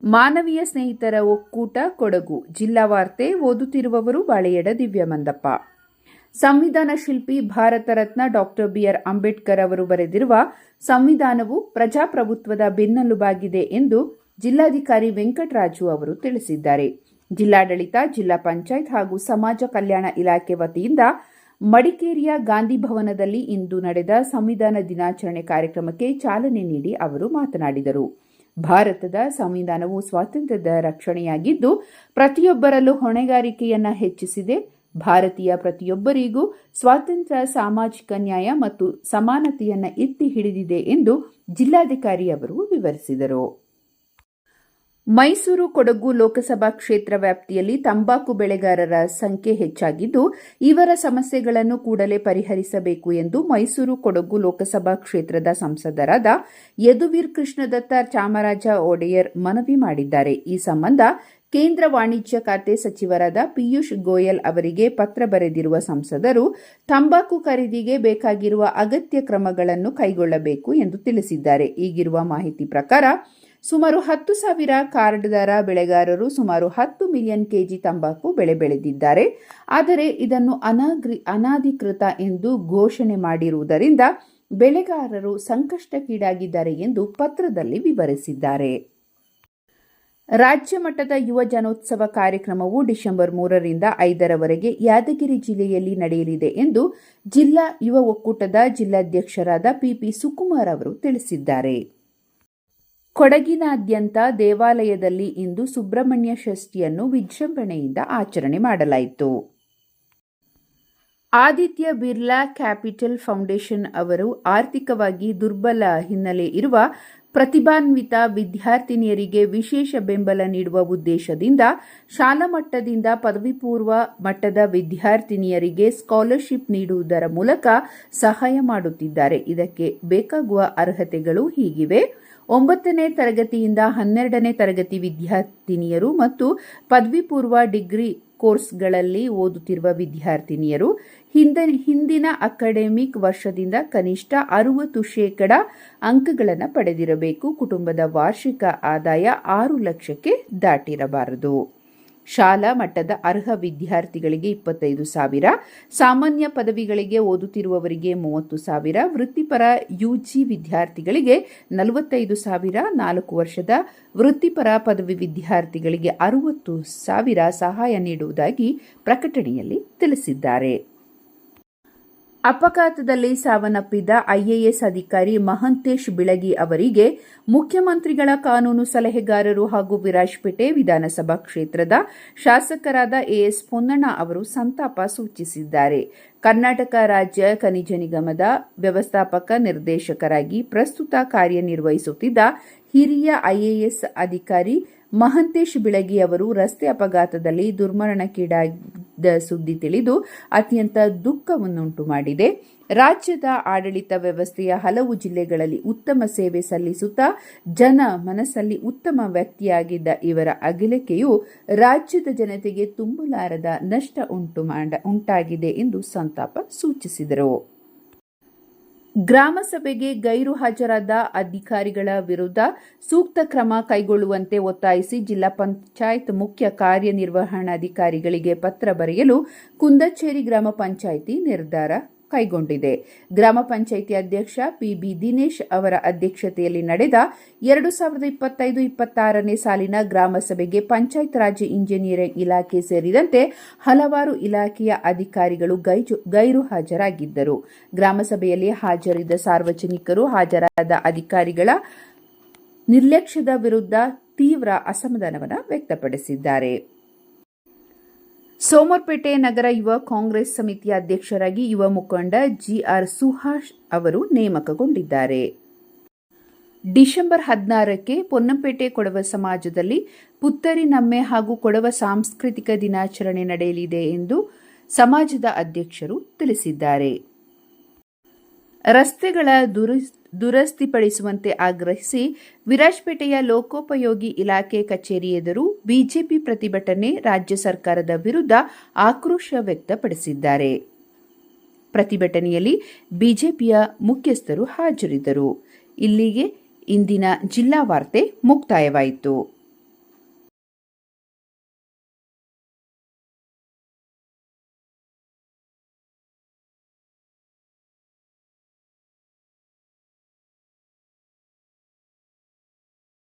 ಮಾನವೀಯ ಸ್ನೇಹಿತರ ಒಕ್ಕೂಟ ಕೊಡಗು. ಜಿಲ್ಲಾ ವಾರ್ತೆ ಓದುತ್ತಿರುವವರು ಬಾಳೆಯಡ ದಿವ್ಯಮಂದಪ್ಪ. ಸಂವಿಧಾನ ಶಿಲ್ಪಿ ಭಾರತ ರತ್ನ ಡಾಕ್ಟರ್ ಬಿಆರ್ ಅಂಬೇಡ್ಕರ್ ಅವರು ಬರೆದಿರುವ ಸಂವಿಧಾನವು ಪ್ರಜಾಪ್ರಭುತ್ವದ ಬೆನ್ನೆಲುಬಾಗಿದೆ ಎಂದು ಜಿಲ್ಲಾಧಿಕಾರಿ ವೆಂಕಟರಾಜು ಅವರು ತಿಳಿಸಿದ್ದಾರೆ. ಜಿಲ್ಲಾಡಳಿತ, ಜಿಲ್ಲಾ ಪಂಚಾಯತ್ ಹಾಗೂ ಸಮಾಜ ಕಲ್ಯಾಣ ಇಲಾಖೆ ವತಿಯಿಂದ ಮಡಿಕೇರಿಯ ಗಾಂಧಿ ಭವನದಲ್ಲಿ ಇಂದು ನಡೆದ ಸಂವಿಧಾನ ದಿನಾಚರಣೆ ಕಾರ್ಯಕ್ರಮಕ್ಕೆ ಚಾಲನೆ ನೀಡಿ ಅವರು ಮಾತನಾಡಿದರು. ಭಾರತದ ಸಂವಿಧಾನವು ಸ್ವಾತಂತ್ರ್ಯದ ರಕ್ಷಣೆಯಾಗಿದ್ದು ಪ್ರತಿಯೊಬ್ಬರಲ್ಲೂ ಹೊಣೆಗಾರಿಕೆಯನ್ನು ಹೆಚ್ಚಿಸಿದೆ. ಭಾರತೀಯ ಪ್ರತಿಯೊಬ್ಬರಿಗೂ ಸ್ವಾತಂತ್ರ್ಯ, ಸಾಮಾಜಿಕ ನ್ಯಾಯ ಮತ್ತು ಸಮಾನತೆಯನ್ನು ಎತ್ತಿ ಹಿಡಿದಿದೆ ಎಂದು ಜಿಲ್ಲಾಧಿಕಾರಿ ಅವರು ವಿವರಿಸಿದರು. ಮೈಸೂರು ಕೊಡಗು ಲೋಕಸಭಾ ಕ್ಷೇತ್ರ ವ್ಯಾಪ್ತಿಯಲ್ಲಿ ತಂಬಾಕು ಬೆಳೆಗಾರರ ಸಂಖ್ಯೆ ಹೆಚ್ಚಾಗಿದ್ದು, ಇವರ ಸಮಸ್ಯೆಗಳನ್ನು ಕೂಡಲೇ ಪರಿಹರಿಸಬೇಕು ಎಂದು ಮೈಸೂರು ಕೊಡಗು ಲೋಕಸಭಾ ಕ್ಷೇತ್ರದ ಸಂಸದರಾದ ಯದುವೀರ್ ಕೃಷ್ಣದತ್ತ ಚಾಮರಾಜ ಒಡೆಯರ್ ಮನವಿ ಮಾಡಿದ್ದಾರೆ. ಈ ಸಂಬಂಧ ಕೇಂದ್ರ ವಾಣಿಜ್ಯ ಖಾತೆ ಸಚಿವರಾದ ಪಿಯೂಷ್ ಗೋಯಲ್ ಅವರಿಗೆ ಪತ್ರ ಬರೆದಿರುವ ಸಂಸದರು ತಂಬಾಕು ಖರೀದಿಗೆ ಬೇಕಾಗಿರುವ ಅಗತ್ಯ ಕ್ರಮಗಳನ್ನು ಕೈಗೊಳ್ಳಬೇಕು ಎಂದು ತಿಳಿಸಿದ್ದಾರೆ. ಈಗಿರುವ ಮಾಹಿತಿ ಪ್ರಕಾರ ಸುಮಾರು 10,000 ಕಾರ್ಡ್ದಾರ ಬೆಳೆಗಾರರು ಸುಮಾರು 10 ಮಿಲಿಯನ್ ಕೆಜಿ ತಂಬಾಕು ಬೆಳೆದಿದ್ದಾರೆ. ಆದರೆ ಇದನ್ನು ಅನಧಿಕೃತ ಎಂದು ಘೋಷಣೆ ಮಾಡಿರುವುದರಿಂದ ಬೆಳೆಗಾರರು ಸಂಕಷ್ಟಕ್ಕೀಡಾಗಿದ್ದಾರೆ ಎಂದು ಪತ್ರದಲ್ಲಿ ವಿವರಿಸಿದ್ದಾರೆ. ರಾಜ್ಯ ಮಟ್ಟದ ಯುವ ಜನೋತ್ಸವ ಕಾರ್ಯಕ್ರಮವು ಡಿಸೆಂಬರ್ 3ರಿಂದ 5ರವರೆಗೆ ಯಾದಗಿರಿ ಜಿಲ್ಲೆಯಲ್ಲಿ ನಡೆಯಲಿದೆ ಎಂದು ಜಿಲ್ಲಾ ಯುವ ಒಕ್ಕೂಟದ ಜಿಲ್ಲಾಧ್ಯಕ್ಷರಾದ ಪಿಪಿ ಸುಕುಮಾರ್ ಅವರು ತಿಳಿಸಿದ್ದಾರೆ. ಕೊಡಗಿನಾದ್ಯಂತ ದೇವಾಲಯದಲ್ಲಿ ಇಂದು ಸುಬ್ರಹ್ಮಣ್ಯ ಷಷ್ಠಿಯನ್ನು ವಿಜೃಂಭಣೆಯಿಂದ ಆಚರಣೆ ಮಾಡಲಾಯಿತು. ಆದಿತ್ಯ ಬಿರ್ಲಾ ಕ್ಯಾಪಿಟಲ್ ಫೌಂಡೇಶನ್ ಅವರು ಆರ್ಥಿಕವಾಗಿ ದುರ್ಬಲ ಹಿನ್ನೆಲೆ ಇರುವ ಪ್ರತಿಭಾನ್ವಿತ ವಿದ್ಯಾರ್ಥಿನಿಯರಿಗೆ ವಿಶೇಷ ಬೆಂಬಲ ನೀಡುವ ಉದ್ದೇಶದಿಂದ ಶಾಲಾ ಮಟ್ಟದಿಂದ ಪದವಿ ಪೂರ್ವ ಮಟ್ಟದ ವಿದ್ಯಾರ್ಥಿನಿಯರಿಗೆ ಸ್ಕಾಲರ್ಶಿಪ್ ನೀಡುವುದರ ಮೂಲಕ ಸಹಾಯ ಮಾಡುತ್ತಿದ್ದಾರೆ. ಇದಕ್ಕೆ ಬೇಕಾಗುವ ಅರ್ಹತೆಗಳು ಹೀಗಿವೆ: 9ನೇ ತರಗತಿಯಿಂದ 12ನೇ ತರಗತಿ ವಿದ್ಯಾರ್ಥಿನಿಯರು ಮತ್ತು ಪದವಿ ಪೂರ್ವ ಡಿಗ್ರಿ ಕೋರ್ಸ್ಗಳಲ್ಲಿ ಓದುತ್ತಿರುವ ವಿದ್ಯಾರ್ಥಿನಿಯರು ಹಿಂದಿನ ಅಕಾಡೆಮಿಕ್ ವರ್ಷದಿಂದ ಕನಿಷ್ಠ 60% ಅಂಕಗಳನ್ನು ಪಡೆದಿರಬೇಕು. ಕುಟುಂಬದ ವಾರ್ಷಿಕ ಆದಾಯ 6 ಲಕ್ಷಕ್ಕೆ ದಾಟಿರಬಾರದು. ಶಾಲಾ ಮಟ್ಟದ ಅರ್ಹ ವಿದ್ಯಾರ್ಥಿಗಳಿಗೆ 25,000, ಸಾಮಾನ್ಯ ಪದವಿಗಳಿಗೆ ಓದುತ್ತಿರುವವರಿಗೆ 30,000, ವೃತ್ತಿಪರ ಯುಜಿ ವಿದ್ಯಾರ್ಥಿಗಳಿಗೆ 45,000, 4 ವರ್ಷದ ವೃತ್ತಿಪರ ಪದವಿ ವಿದ್ಯಾರ್ಥಿಗಳಿಗೆ 60,000 ಸಹಾಯ ನೀಡುವುದಾಗಿ ಪ್ರಕಟಣೆಯಲ್ಲಿ ತಿಳಿಸಿದ್ದಾರೆ. ಅಪಘಾತದಲ್ಲಿ ಸಾವನ್ನಪ್ಪಿದ ಐಎಎಸ್ ಅಧಿಕಾರಿ ಮಹಂತೇಶ್ ಬಿಳಗಿ ಅವರಿಗೆ ಮುಖ್ಯಮಂತ್ರಿಗಳ ಕಾನೂನು ಸಲಹೆಗಾರರು ಹಾಗೂ ವಿರಾಜಪೇಟೆ ವಿಧಾನಸಭಾ ಕ್ಷೇತ್ರದ ಶಾಸಕರಾದ ಎಎಸ್ ಪೊನ್ನಣ್ಣ ಅವರು ಸಂತಾಪ ಸೂಚಿಸಿದ್ದಾರೆ. ಕರ್ನಾಟಕ ರಾಜ್ಯ ಖನಿಜ ನಿಗಮದ ವ್ಯವಸ್ಥಾಪಕ ನಿರ್ದೇಶಕರಾಗಿ ಪ್ರಸ್ತುತ ಕಾರ್ಯನಿರ್ವಹಿಸುತ್ತಿದ್ದ ಹಿರಿಯ ಐಎಎಸ್ ಅಧಿಕಾರಿ ಮಹಂತೇಶ್ ಬಿಳಗಿ ಅವರು ರಸ್ತೆ ಅಪಘಾತದಲ್ಲಿ ದುರ್ಮರಣಕ್ಕೀಡಾದ ಸುದ್ದಿ ತಿಳಿದು ಅತ್ಯಂತ ದುಃಖವನ್ನುಂಟು ಮಾಡಿದೆ. ರಾಜ್ಯದ ಆಡಳಿತ ವ್ಯವಸ್ಥೆಯ ಹಲವು ಜಿಲ್ಲೆಗಳಲ್ಲಿ ಉತ್ತಮ ಸೇವೆ ಸಲ್ಲಿಸುತ್ತಾ ಜನ ಮನಸ್ಸಲ್ಲಿ ಉತ್ತಮ ವ್ಯಕ್ತಿಯಾಗಿದ್ದ ಇವರ ಅಗಲಿಕೆಯು ರಾಜ್ಯದ ಜನತೆಗೆ ತುಂಬಲಾರದ ನಷ್ಟ ಉಂಟಾಗಿದೆ ಎಂದು ಸಂತಾಪ ಸೂಚಿಸಿದರು. ಗ್ರಾಮ ಸಭೆಗೆ ಗೈರು ಹಾಜರಾದ ಅಧಿಕಾರಿಗಳ ವಿರುದ್ಧ ಸೂಕ್ತ ಕ್ರಮ ಕೈಗೊಳ್ಳುವಂತೆ ಒತ್ತಾಯಿಸಿ ಜಿಲ್ಲಾ ಪಂಚಾಯತ್ ಮುಖ್ಯ ಕಾರ್ಯನಿರ್ವಹಣಾಧಿಕಾರಿಗಳಿಗೆ ಪತ್ರ ಬರೆಯಲು ಕುಂದಚೇರಿ ಗ್ರಾಮ ಪಂಚಾಯಿತಿ ನಿರ್ಧಾರ ಕೈಗೊಂಡಿದೆ. ಗ್ರಾಮ ಪಂಚಾಯಿತಿ ಅಧ್ಯಕ್ಷ ಪಿಬಿ ದಿನೇಶ್ ಅವರ ಅಧ್ಯಕ್ಷತೆಯಲ್ಲಿ ನಡೆದ 2025-26ನೇ ಸಾಲಿನ ಗ್ರಾಮ ಸಭೆಗೆ ಪಂಚಾಯತ್ ರಾಜ್ ಇಂಜಿನಿಯರಿಂಗ್ ಇಲಾಖೆ ಸೇರಿದಂತೆ ಹಲವಾರು ಇಲಾಖೆಯ ಅಧಿಕಾರಿಗಳು ಗೈರು ಹಾಜರಾಗಿದ್ದರು. ಗ್ರಾಮ ಸಭೆಯಲ್ಲಿ ಹಾಜರಿದ್ದ ಸಾರ್ವಜನಿಕರು ಹಾಜರಾದ ಅಧಿಕಾರಿಗಳ ನಿರ್ಲಕ್ಷ್ಯದ ವಿರುದ್ಧ ತೀವ್ರ ಅಸಮಾಧಾನವನ್ನು ವ್ಯಕ್ತಪಡಿಸಿದ್ದಾರೆ. ಸೋಮರ್ಪೇಟೆ ನಗರ ಯುವ ಕಾಂಗ್ರೆಸ್ ಸಮಿತಿಯ ಅಧ್ಯಕ್ಷರಾಗಿ ಯುವ ಮುಖಂಡ ಜಿಆರ್ ಸುಹಾಸ್ ಅವರು ನೇಮಕಗೊಂಡಿದ್ದಾರೆ. ಡಿಸೆಂಬರ್ 16ಕ್ಕೆ ಪೊನ್ನಂಪೇಟೆ ಕೊಡವ ಸಮಾಜದಲ್ಲಿ ಪುತ್ತರಿ ನಮ್ಮೆ ಹಾಗೂ ಕೊಡವ ಸಾಂಸ್ಕೃತಿಕ ದಿನಾಚರಣೆ ನಡೆಯಲಿದೆ ಎಂದು ಸಮಾಜದ ಅಧ್ಯಕ್ಷರು ತಿಳಿಸಿದ್ದಾರೆ. ರಸ್ತೆಗಳ ದುರಸ್ತಿಪಡಿಸುವಂತೆ ಆಗ್ರಹಿಸಿ ವಿರಾಜಪೇಟೆಯ ಲೋಕೋಪಯೋಗಿ ಇಲಾಖೆ ಕಚೇರಿ ಎದುರು ಬಿಜೆಪಿ ಪ್ರತಿಭಟನೆ, ರಾಜ್ಯ ಸರ್ಕಾರದ ವಿರುದ್ಧ ಆಕ್ರೋಶ ವ್ಯಕ್ತಪಡಿಸಿದ್ದಾರೆ. ಪ್ರತಿಭಟನೆಯಲ್ಲಿ ಬಿಜೆಪಿಯ ಮುಖ್ಯಸ್ಥರು ಹಾಜರಿದ್ದರು. ಇಲ್ಲಿಗೆ ಇಂದಿನ ಜಿಲ್ಲಾ ವಾರ್ತೆ ಮುಕ್ತಾಯವಾಯಿತು.